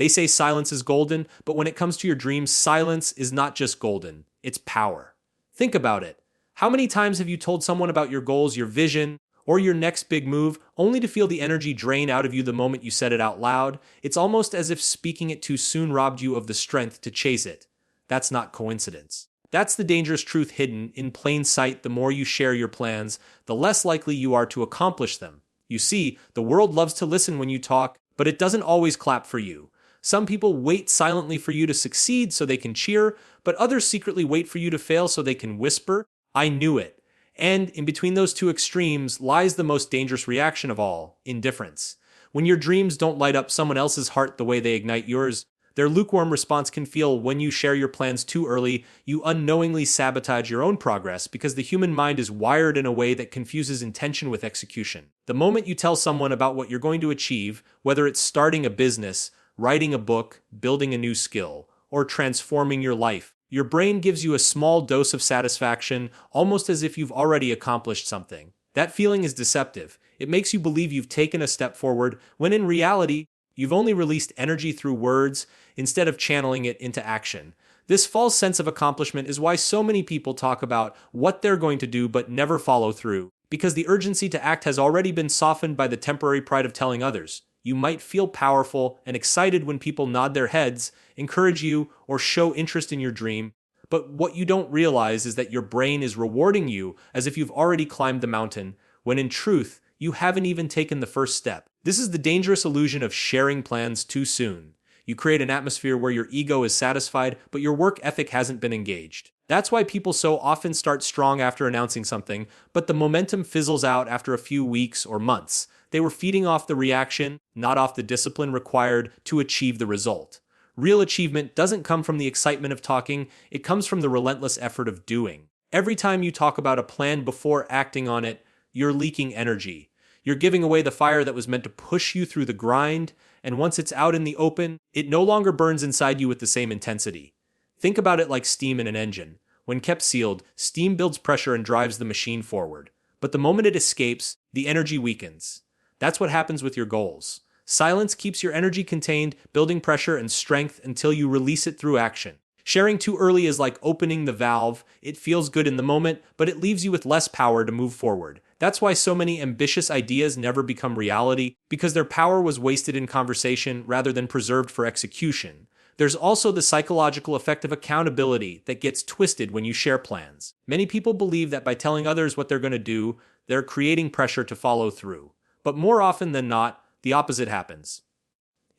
They say silence is golden, but when it comes to your dreams, silence is not just golden, it's power. Think about it. How many times have you told someone about your goals, your vision, or your next big move, only to feel the energy drain out of you the moment you said it out loud? It's almost as if speaking it too soon robbed you of the strength to chase it. That's not coincidence. That's the dangerous truth hidden in plain sight. The more you share your plans, the less likely you are to accomplish them. You see, the world loves to listen when you talk, but it doesn't always clap for you. Some people wait silently for you to succeed so they can cheer, but others secretly wait for you to fail so they can whisper, "I knew it." And in between those two extremes lies the most dangerous reaction of all, indifference. When your dreams don't light up someone else's heart the way they ignite yours, their lukewarm response can feel when you share your plans too early, you unknowingly sabotage your own progress because the human mind is wired in a way that confuses intention with execution. The moment you tell someone about what you're going to achieve, whether it's starting a business, writing a book, building a new skill, or transforming your life, your brain gives you a small dose of satisfaction, almost as if you've already accomplished something. That feeling is deceptive. It makes you believe you've taken a step forward, when in reality, you've only released energy through words instead of channeling it into action. This false sense of accomplishment is why so many people talk about what they're going to do but never follow through, because the urgency to act has already been softened by the temporary pride of telling others. You might feel powerful and excited when people nod their heads, encourage you, or show interest in your dream, but what you don't realize is that your brain is rewarding you as if you've already climbed the mountain, when in truth, you haven't even taken the first step. This is the dangerous illusion of sharing plans too soon. You create an atmosphere where your ego is satisfied, but your work ethic hasn't been engaged. That's why people so often start strong after announcing something, but the momentum fizzles out after a few weeks or months. They were feeding off the reaction, not off the discipline required to achieve the result. Real achievement doesn't come from the excitement of talking, it comes from the relentless effort of doing. Every time you talk about a plan before acting on it, you're leaking energy. You're giving away the fire that was meant to push you through the grind, and once it's out in the open, it no longer burns inside you with the same intensity. Think about it like steam in an engine. When kept sealed, steam builds pressure and drives the machine forward. But the moment it escapes, the energy weakens. That's what happens with your goals. Silence keeps your energy contained, building pressure and strength until you release it through action. Sharing too early is like opening the valve. It feels good in the moment, but it leaves you with less power to move forward. That's why so many ambitious ideas never become reality, because their power was wasted in conversation rather than preserved for execution. There's also the psychological effect of accountability that gets twisted when you share plans. Many people believe that by telling others what they're going to do, they're creating pressure to follow through. But more often than not, the opposite happens.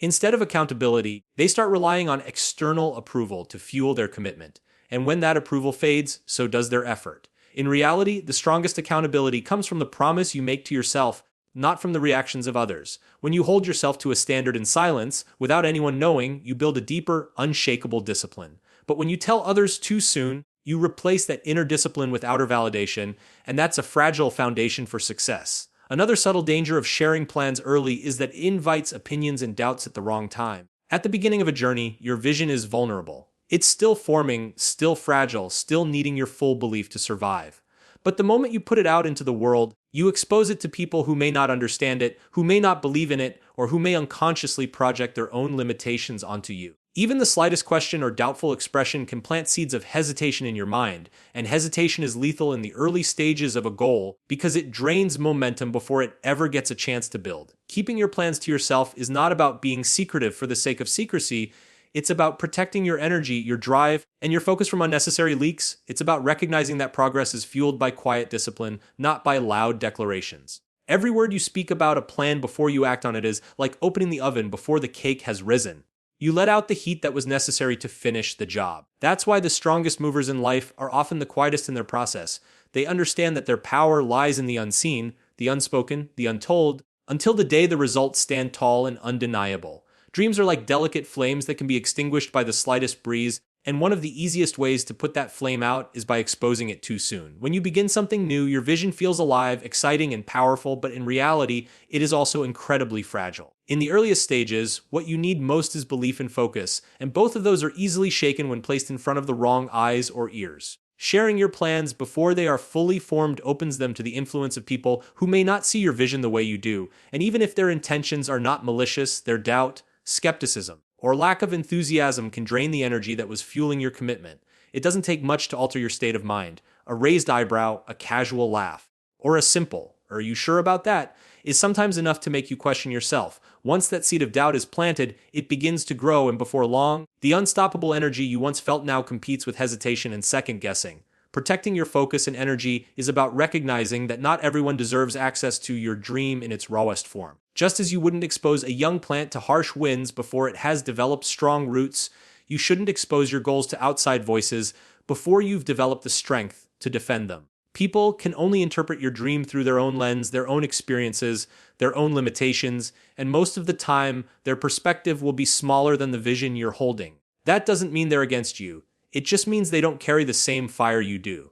Instead of accountability, they start relying on external approval to fuel their commitment. And when that approval fades, so does their effort. In reality, the strongest accountability comes from the promise you make to yourself, not from the reactions of others. When you hold yourself to a standard in silence, without anyone knowing, you build a deeper, unshakable discipline. But when you tell others too soon, you replace that inner discipline with outer validation, and that's a fragile foundation for success. Another subtle danger of sharing plans early is that it invites opinions and doubts at the wrong time. At the beginning of a journey, your vision is vulnerable. It's still forming, still fragile, still needing your full belief to survive. But the moment you put it out into the world, you expose it to people who may not understand it, who may not believe in it, or who may unconsciously project their own limitations onto you. Even the slightest question or doubtful expression can plant seeds of hesitation in your mind, and hesitation is lethal in the early stages of a goal because it drains momentum before it ever gets a chance to build. Keeping your plans to yourself is not about being secretive for the sake of secrecy. It's about protecting your energy, your drive, and your focus from unnecessary leaks. It's about recognizing that progress is fueled by quiet discipline, not by loud declarations. Every word you speak about a plan before you act on it is like opening the oven before the cake has risen. You let out the heat that was necessary to finish the job. That's why the strongest movers in life are often the quietest in their process. They understand that their power lies in the unseen, the unspoken, the untold, until the day the results stand tall and undeniable. Dreams are like delicate flames that can be extinguished by the slightest breeze, and one of the easiest ways to put that flame out is by exposing it too soon. When you begin something new, your vision feels alive, exciting, and powerful, but in reality, it is also incredibly fragile. In the earliest stages, what you need most is belief and focus, and both of those are easily shaken when placed in front of the wrong eyes or ears. Sharing your plans before they are fully formed opens them to the influence of people who may not see your vision the way you do, and even if their intentions are not malicious, their doubt, skepticism, or lack of enthusiasm can drain the energy that was fueling your commitment. It doesn't take much to alter your state of mind. A raised eyebrow, a casual laugh, or a simple, "Are you sure about that?" is sometimes enough to make you question yourself. Once that seed of doubt is planted, it begins to grow, and before long, the unstoppable energy you once felt now competes with hesitation and second guessing. Protecting your focus and energy is about recognizing that not everyone deserves access to your dream in its rawest form. Just as you wouldn't expose a young plant to harsh winds before it has developed strong roots, you shouldn't expose your goals to outside voices before you've developed the strength to defend them. People can only interpret your dream through their own lens, their own experiences, their own limitations, and most of the time, their perspective will be smaller than the vision you're holding. That doesn't mean they're against you. It just means they don't carry the same fire you do.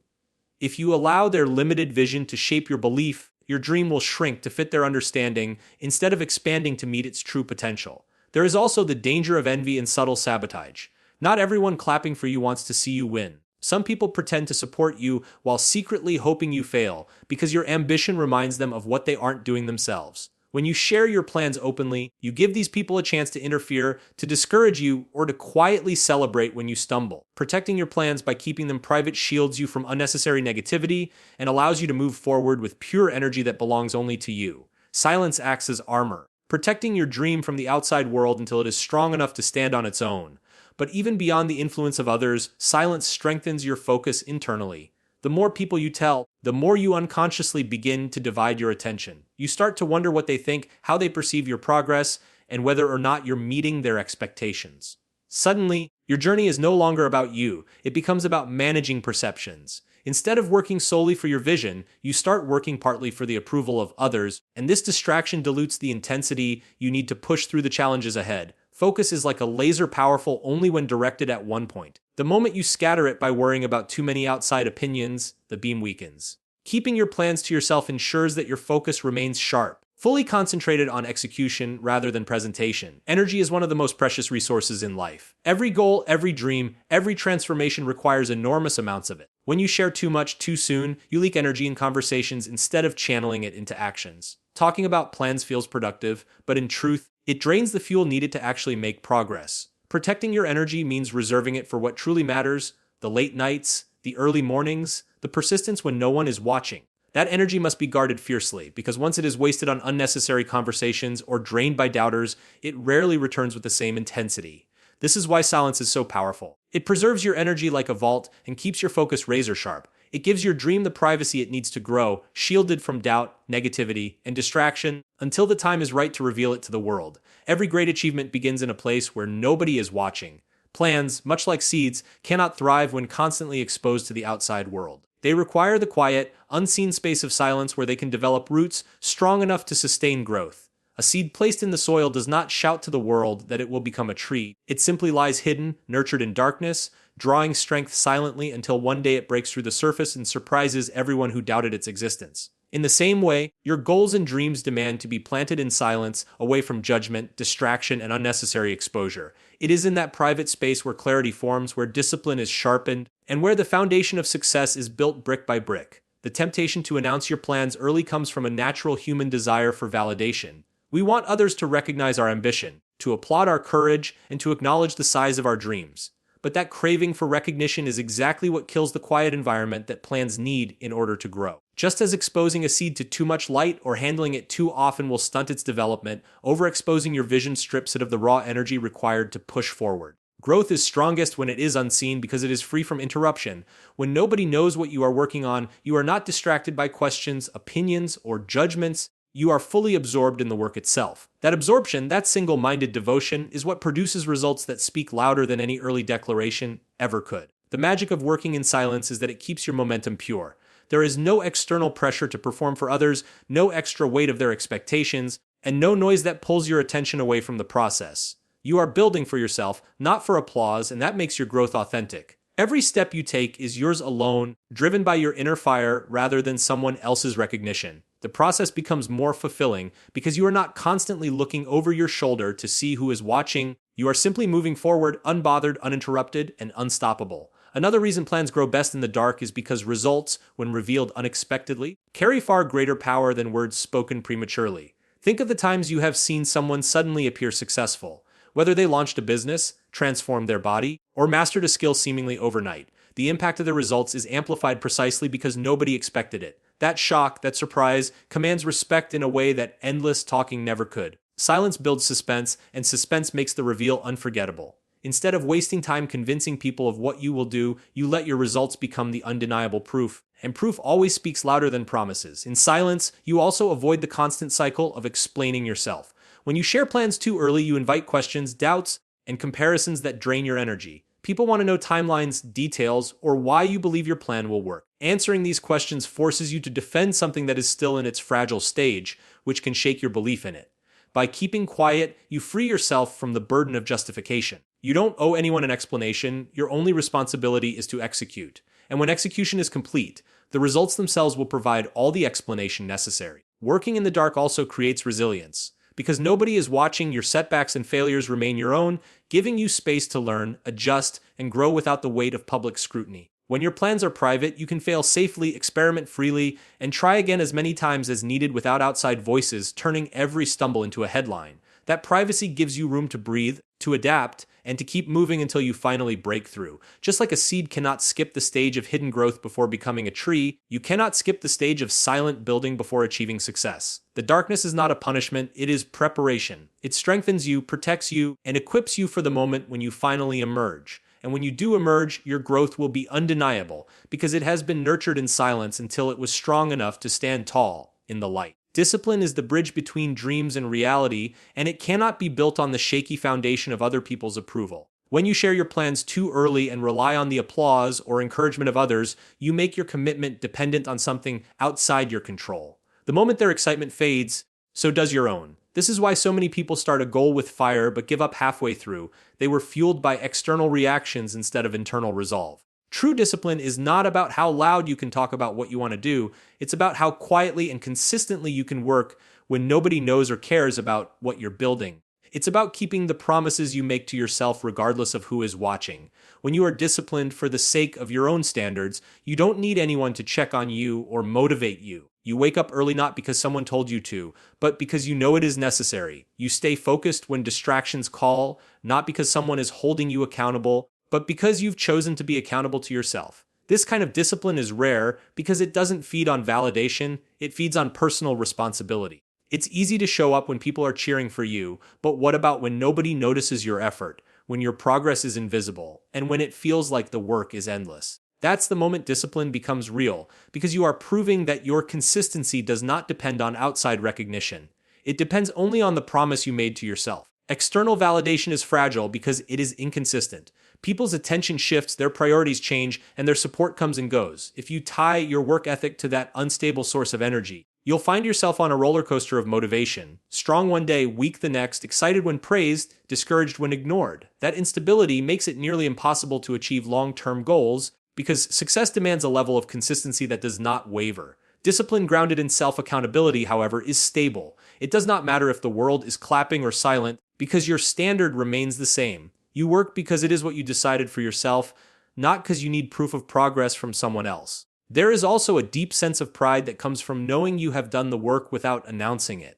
If you allow their limited vision to shape your belief, your dream will shrink to fit their understanding instead of expanding to meet its true potential. There is also the danger of envy and subtle sabotage. Not everyone clapping for you wants to see you win. Some people pretend to support you while secretly hoping you fail because your ambition reminds them of what they aren't doing themselves. When you share your plans openly, you give these people a chance to interfere, to discourage you, or to quietly celebrate when you stumble. Protecting your plans by keeping them private shields you from unnecessary negativity and allows you to move forward with pure energy that belongs only to you. Silence acts as armor, protecting your dream from the outside world until it is strong enough to stand on its own. But even beyond the influence of others, silence strengthens your focus internally. The more people you tell, the more you unconsciously begin to divide your attention. You start to wonder what they think, how they perceive your progress, and whether or not you're meeting their expectations. Suddenly, your journey is no longer about you. It becomes about managing perceptions. Instead of working solely for your vision, you start working partly for the approval of others, and this distraction dilutes the intensity you need to push through the challenges ahead. Focus is like a laser, powerful only when directed at one point. The moment you scatter it by worrying about too many outside opinions, the beam weakens. Keeping your plans to yourself ensures that your focus remains sharp, fully concentrated on execution rather than presentation. Energy is one of the most precious resources in life. Every goal, every dream, every transformation requires enormous amounts of it. When you share too much too soon, you leak energy in conversations instead of channeling it into actions. Talking about plans feels productive, but in truth, it drains the fuel needed to actually make progress. Protecting your energy means reserving it for what truly matters: the late nights, the early mornings, the persistence when no one is watching. That energy must be guarded fiercely, because once it is wasted on unnecessary conversations or drained by doubters, it rarely returns with the same intensity. This is why silence is so powerful. It preserves your energy like a vault and keeps your focus razor sharp. It gives your dream the privacy it needs to grow, shielded from doubt, negativity, and distraction, until the time is right to reveal it to the world. Every great achievement begins in a place where nobody is watching. Plans, much like seeds, cannot thrive when constantly exposed to the outside world. They require the quiet, unseen space of silence where they can develop roots strong enough to sustain growth. A seed placed in the soil does not shout to the world that it will become a tree. It simply lies hidden, nurtured in darkness, drawing strength silently until one day it breaks through the surface and surprises everyone who doubted its existence. In the same way, your goals and dreams demand to be planted in silence, away from judgment, distraction, and unnecessary exposure. It is in that private space where clarity forms, where discipline is sharpened, and where the foundation of success is built brick by brick. The temptation to announce your plans early comes from a natural human desire for validation. We want others to recognize our ambition, to applaud our courage, and to acknowledge the size of our dreams. But that craving for recognition is exactly what kills the quiet environment that plans need in order to grow. Just as exposing a seed to too much light or handling it too often will stunt its development, overexposing your vision strips it of the raw energy required to push forward. Growth is strongest when it is unseen because it is free from interruption. When nobody knows what you are working on, you are not distracted by questions, opinions, or judgments. You are fully absorbed in the work itself. That absorption, that single-minded devotion, is what produces results that speak louder than any early declaration ever could. The magic of working in silence is that it keeps your momentum pure. There is no external pressure to perform for others, no extra weight of their expectations, and no noise that pulls your attention away from the process. You are building for yourself, not for applause, and that makes your growth authentic. Every step you take is yours alone, driven by your inner fire rather than someone else's recognition. The process becomes more fulfilling because you are not constantly looking over your shoulder to see who is watching. You are simply moving forward, unbothered, uninterrupted, and unstoppable. Another reason plans grow best in the dark is because results, when revealed unexpectedly, carry far greater power than words spoken prematurely. Think of the times you have seen someone suddenly appear successful. Whether they launched a business, transformed their body, or mastered a skill seemingly overnight, the impact of their results is amplified precisely because nobody expected it. That shock, that surprise, commands respect in a way that endless talking never could. Silence builds suspense, and suspense makes the reveal unforgettable. Instead of wasting time convincing people of what you will do, you let your results become the undeniable proof. And proof always speaks louder than promises. In silence, you also avoid the constant cycle of explaining yourself. When you share plans too early, you invite questions, doubts, and comparisons that drain your energy. People want to know timelines, details, or why you believe your plan will work. Answering these questions forces you to defend something that is still in its fragile stage, which can shake your belief in it. By keeping quiet, you free yourself from the burden of justification. You don't owe anyone an explanation, your only responsibility is to execute. And when execution is complete, the results themselves will provide all the explanation necessary. Working in the dark also creates resilience. Because nobody is watching, your setbacks and failures remain your own, giving you space to learn, adjust, and grow without the weight of public scrutiny. When your plans are private, you can fail safely, experiment freely, and try again as many times as needed without outside voices turning every stumble into a headline. That privacy gives you room to breathe, to adapt, and to keep moving until you finally break through. Just like a seed cannot skip the stage of hidden growth before becoming a tree, you cannot skip the stage of silent building before achieving success. The darkness is not a punishment, it is preparation. It strengthens you, protects you, and equips you for the moment when you finally emerge. And when you do emerge, your growth will be undeniable, because it has been nurtured in silence until it was strong enough to stand tall in the light. Discipline is the bridge between dreams and reality, and it cannot be built on the shaky foundation of other people's approval. When you share your plans too early and rely on the applause or encouragement of others, you make your commitment dependent on something outside your control. The moment their excitement fades, so does your own. This is why so many people start a goal with fire but give up halfway through. They were fueled by external reactions instead of internal resolve. True discipline is not about how loud you can talk about what you want to do. It's about how quietly and consistently you can work when nobody knows or cares about what you're building. It's about keeping the promises you make to yourself regardless of who is watching. When you are disciplined for the sake of your own standards, you don't need anyone to check on you or motivate you. You wake up early not because someone told you to, but because you know it is necessary. You stay focused when distractions call, not because someone is holding you accountable, but because you've chosen to be accountable to yourself. This kind of discipline is rare because it doesn't feed on validation, it feeds on personal responsibility. It's easy to show up when people are cheering for you, but what about when nobody notices your effort, when your progress is invisible, and when it feels like the work is endless? That's the moment discipline becomes real, because you are proving that your consistency does not depend on outside recognition. It depends only on the promise you made to yourself. External validation is fragile because it is inconsistent. People's attention shifts, their priorities change, and their support comes and goes. If you tie your work ethic to that unstable source of energy, you'll find yourself on a roller coaster of motivation. Strong one day, weak the next, excited when praised, discouraged when ignored. That instability makes it nearly impossible to achieve long-term goals because success demands a level of consistency that does not waver. Discipline grounded in self-accountability, however, is stable. It does not matter if the world is clapping or silent because your standard remains the same. You work because it is what you decided for yourself, not because you need proof of progress from someone else. There is also a deep sense of pride that comes from knowing you have done the work without announcing it.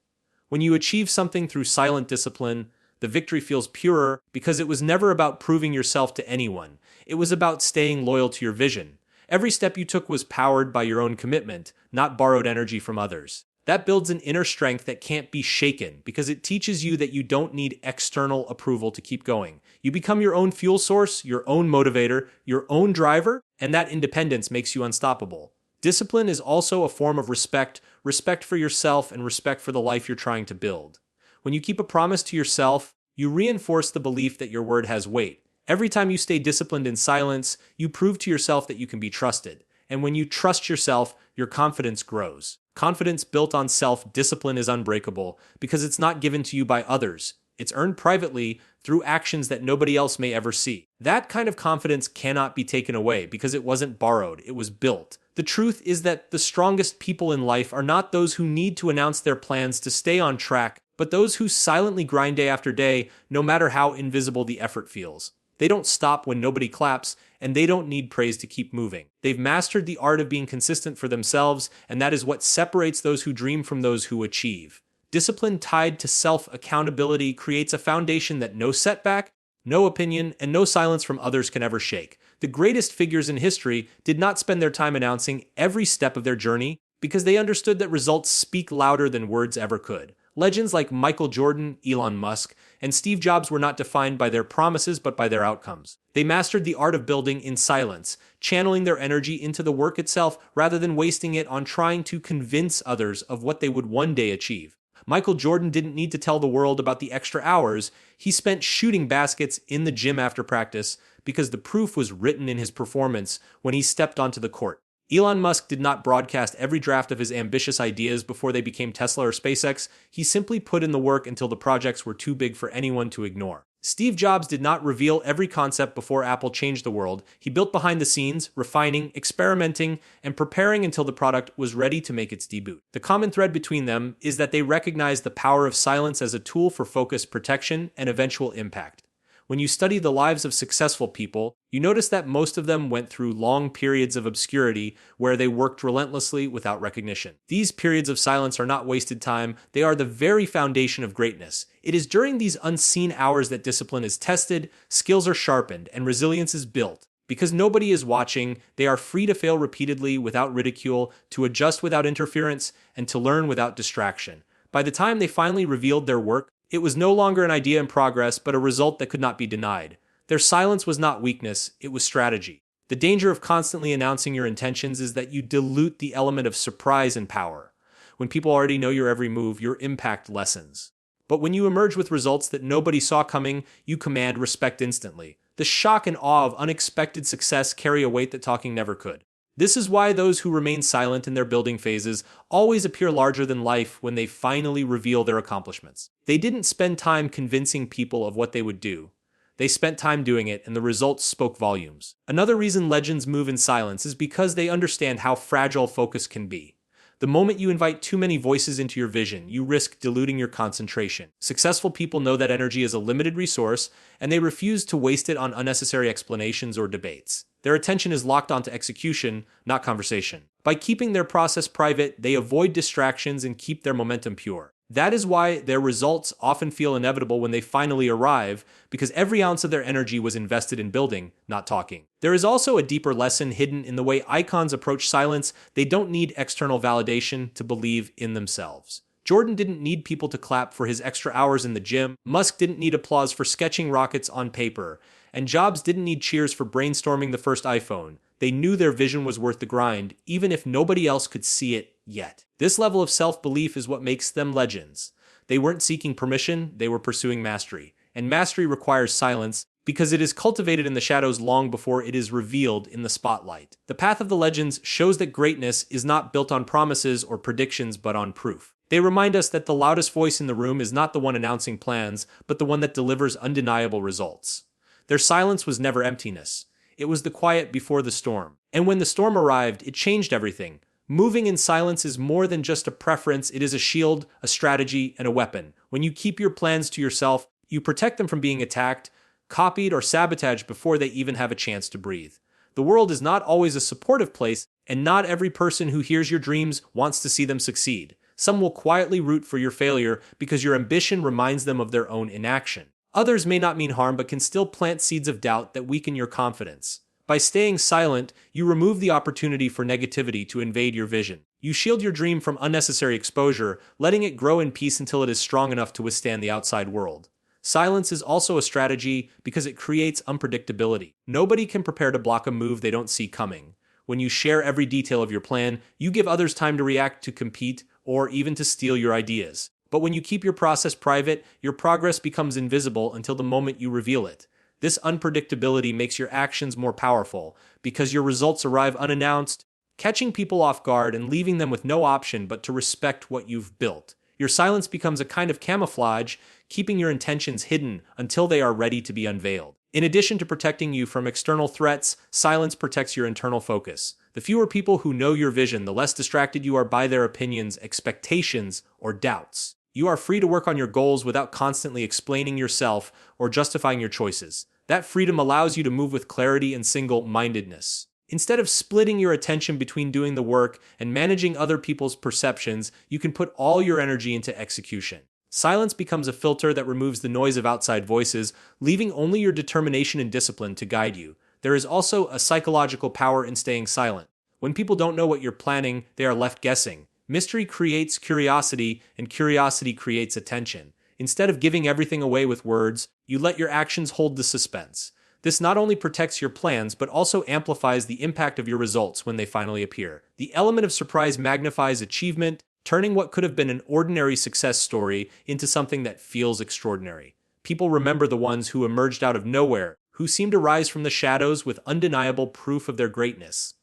When you achieve something through silent discipline, the victory feels purer because it was never about proving yourself to anyone. It was about staying loyal to your vision. Every step you took was powered by your own commitment, not borrowed energy from others. That builds an inner strength that can't be shaken because it teaches you that you don't need external approval to keep going. You become your own fuel source, your own motivator, your own driver, and that independence makes you unstoppable. Discipline is also a form of respect, respect for yourself and respect for the life you're trying to build. When you keep a promise to yourself, you reinforce the belief that your word has weight. Every time you stay disciplined in silence, you prove to yourself that you can be trusted. And when you trust yourself, your confidence grows. Confidence built on self-discipline is unbreakable because it's not given to you by others. It's earned privately through actions that nobody else may ever see. That kind of confidence cannot be taken away because it wasn't borrowed, it was built. The truth is that the strongest people in life are not those who need to announce their plans to stay on track, but those who silently grind day after day, no matter how invisible the effort feels. They don't stop when nobody claps, and they don't need praise to keep moving. They've mastered the art of being consistent for themselves, and that is what separates those who dream from those who achieve. Discipline tied to self-accountability creates a foundation that no setback, no opinion, and no silence from others can ever shake. The greatest figures in history did not spend their time announcing every step of their journey because they understood that results speak louder than words ever could. Legends like Michael Jordan, Elon Musk, and Steve Jobs were not defined by their promises but by their outcomes. They mastered the art of building in silence, channeling their energy into the work itself rather than wasting it on trying to convince others of what they would one day achieve. Michael Jordan didn't need to tell the world about the extra hours he spent shooting baskets in the gym after practice because the proof was written in his performance when he stepped onto the court. Elon Musk did not broadcast every draft of his ambitious ideas before they became Tesla or SpaceX. He simply put in the work until the projects were too big for anyone to ignore. Steve Jobs did not reveal every concept before Apple changed the world. He built behind the scenes, refining, experimenting, and preparing until the product was ready to make its debut. The common thread between them is that they recognized the power of silence as a tool for focus, protection, and eventual impact. When you study the lives of successful people, you notice that most of them went through long periods of obscurity where they worked relentlessly without recognition. These periods of silence are not wasted time, they are the very foundation of greatness. It is during these unseen hours that discipline is tested, skills are sharpened, and resilience is built. Because nobody is watching, they are free to fail repeatedly without ridicule, to adjust without interference, and to learn without distraction. By the time they finally revealed their work, it was no longer an idea in progress, but a result that could not be denied. Their silence was not weakness, it was strategy. The danger of constantly announcing your intentions is that you dilute the element of surprise and power. When people already know your every move, your impact lessens. But when you emerge with results that nobody saw coming, you command respect instantly. The shock and awe of unexpected success carry a weight that talking never could. This is why those who remain silent in their building phases always appear larger than life when they finally reveal their accomplishments. They didn't spend time convincing people of what they would do. They spent time doing it, and the results spoke volumes. Another reason legends move in silence is because they understand how fragile focus can be. The moment you invite too many voices into your vision, you risk diluting your concentration. Successful people know that energy is a limited resource, and they refuse to waste it on unnecessary explanations or debates. Their attention is locked onto execution, not conversation. By keeping their process private, they avoid distractions and keep their momentum pure. That is why their results often feel inevitable when they finally arrive, because every ounce of their energy was invested in building, not talking. There is also a deeper lesson hidden in the way icons approach silence. They don't need external validation to believe in themselves. Jordan didn't need people to clap for his extra hours in the gym. Musk didn't need applause for sketching rockets on paper. And Jobs didn't need cheers for brainstorming the first iPhone. They knew their vision was worth the grind, even if nobody else could see it yet. This level of self-belief is what makes them legends. They weren't seeking permission, they were pursuing mastery. And mastery requires silence, because it is cultivated in the shadows long before it is revealed in the spotlight. The path of the legends shows that greatness is not built on promises or predictions, but on proof. They remind us that the loudest voice in the room is not the one announcing plans, but the one that delivers undeniable results. Their silence was never emptiness. It was the quiet before the storm. And when the storm arrived, it changed everything. Moving in silence is more than just a preference. It is a shield, a strategy, and a weapon. When you keep your plans to yourself, you protect them from being attacked, copied, or sabotaged before they even have a chance to breathe. The world is not always a supportive place, and not every person who hears your dreams wants to see them succeed. Some will quietly root for your failure because your ambition reminds them of their own inaction. Others may not mean harm but can still plant seeds of doubt that weaken your confidence. By staying silent, you remove the opportunity for negativity to invade your vision. You shield your dream from unnecessary exposure, letting it grow in peace until it is strong enough to withstand the outside world. Silence is also a strategy because it creates unpredictability. Nobody can prepare to block a move they don't see coming. When you share every detail of your plan, you give others time to react, to compete, or even to steal your ideas. But when you keep your process private, your progress becomes invisible until the moment you reveal it. This unpredictability makes your actions more powerful because your results arrive unannounced, catching people off guard and leaving them with no option but to respect what you've built. Your silence becomes a kind of camouflage, keeping your intentions hidden until they are ready to be unveiled. In addition to protecting you from external threats, silence protects your internal focus. The fewer people who know your vision, the less distracted you are by their opinions, expectations, or doubts. You are free to work on your goals without constantly explaining yourself or justifying your choices. That freedom allows you to move with clarity and single-mindedness. Instead of splitting your attention between doing the work and managing other people's perceptions, you can put all your energy into execution. Silence becomes a filter that removes the noise of outside voices, leaving only your determination and discipline to guide you. There is also a psychological power in staying silent. When people don't know what you're planning, they are left guessing. Mystery creates curiosity, and curiosity creates attention. Instead of giving everything away with words, you let your actions hold the suspense. This not only protects your plans, but also amplifies the impact of your results when they finally appear. The element of surprise magnifies achievement, turning what could have been an ordinary success story into something that feels extraordinary. People remember the ones who emerged out of nowhere, who seemed to rise from the shadows with undeniable proof of their greatness.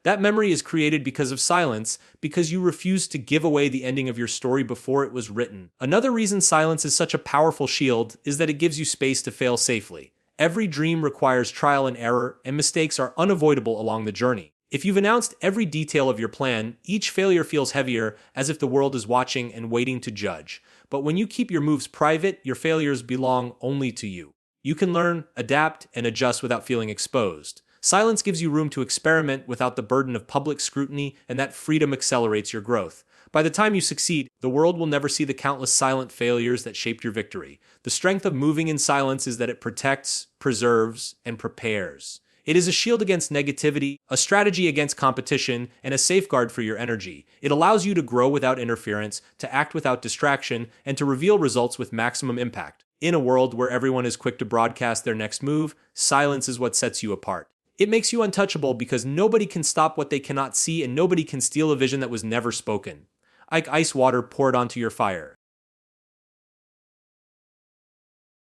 That memory is created because of silence, because you refused to give away the ending of your story before it was written. Another reason silence is such a powerful shield is that it gives you space to fail safely. Every dream requires trial and error, and mistakes are unavoidable along the journey. If you've announced every detail of your plan, each failure feels heavier, as if the world is watching and waiting to judge. But when you keep your moves private, your failures belong only to you. You can learn, adapt, and adjust without feeling exposed. Silence gives you room to experiment without the burden of public scrutiny, and that freedom accelerates your growth. By the time you succeed, the world will never see the countless silent failures that shaped your victory. The strength of moving in silence is that it protects, preserves, and prepares. It is a shield against negativity, a strategy against competition, and a safeguard for your energy. It allows you to grow without interference, to act without distraction, and to reveal results with maximum impact. In a world where everyone is quick to broadcast their next move, silence is what sets you apart. It makes you untouchable because nobody can stop what they cannot see, and nobody can steal a vision that was never spoken. Like ice water poured onto your fire.